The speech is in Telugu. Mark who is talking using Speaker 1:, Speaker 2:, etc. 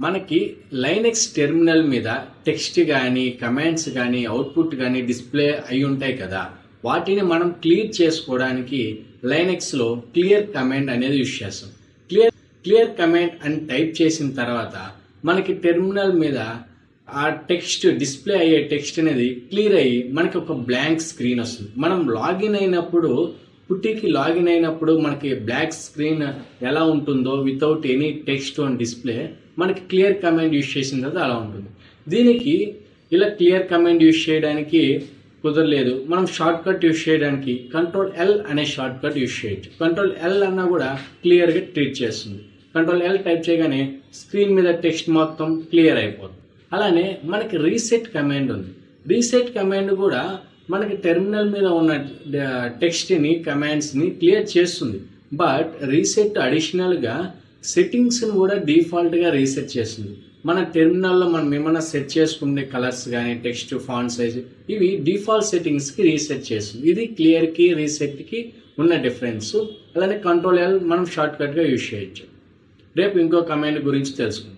Speaker 1: మనకి లైనెక్స్ టెర్మినల్ మీద టెక్స్ట్ కానీ కమాండ్స్ కానీ అవుట్పుట్ కానీ డిస్ప్లే అయి ఉంటాయి కదా, వాటిని మనం క్లియర్ చేసుకోవడానికి లైనెక్స్లో క్లియర్ కమాండ్ అనేది యూజ్ చేస్తాం. క్లియర్ కమాండ్ అని టైప్ చేసిన తర్వాత మనకి టెర్మినల్ మీద ఆ టెక్స్ట్ డిస్ప్లే అయ్యే టెక్స్ట్ అనేది క్లియర్ అయ్యి మనకి ఒక బ్లాంక్ స్క్రీన్ వస్తుంది. మనం లాగిన్ అయినప్పుడు పుట్టికి లాగిన్ అయినప్పుడు మనకి బ్లాక్ స్క్రీన్ ఎలా ఉంటుందో without any text on display మనకి క్లియర్ కమాండ్ యూజ్ చేసిన తర్వాత అలా ఉంటుంది. దీనికి ఇలా క్లియర్ కమాండ్ యూజ్ చేయడానికి కుదరలేదు, మనం షార్ట్ కట్ యూజ్ చేయడానికి Ctrl+L అనే షార్ట్ కట్ యూజ్ చేయొచ్చు. Ctrl+L అన్నా కూడా క్లియర్గా ట్రీట్ చేస్తుంది. Ctrl+L టైప్ చేయగానే స్క్రీన్ మీద టెక్స్ట్ మొత్తం క్లియర్ అయిపోతుంది. అలానే మనకి రీసెట్ కమాండ్ ఉంది. రీసెట్ కమాండ్ కూడా మనకి టెర్మినల్ మీద ఉన్న టెక్స్ట్ని కమాండ్స్ని క్లియర్ చేస్తుంది. బట్ రీసెట్ అడిషనల్గా సెట్టింగ్స్ని కూడా డిఫాల్ట్గా రీసెట్ చేస్తుంది. మన టెర్మినల్లో మనం ఏమైనా సెట్ చేసుకునే కలర్స్ కానీ టెక్స్ట్ ఫాంట్ సైజ్ ఇవి డిఫాల్ట్ సెట్టింగ్స్కి రీసెట్ చేస్తుంది. ఇది క్లియర్కి రీసెట్కి ఉన్న డిఫరెన్స్. అలానే Ctrl+L మనం షార్ట్ కట్గా యూజ్ చేయొచ్చు. రేపు ఇంకో కమాండ్ గురించి తెలుసుకుందాం.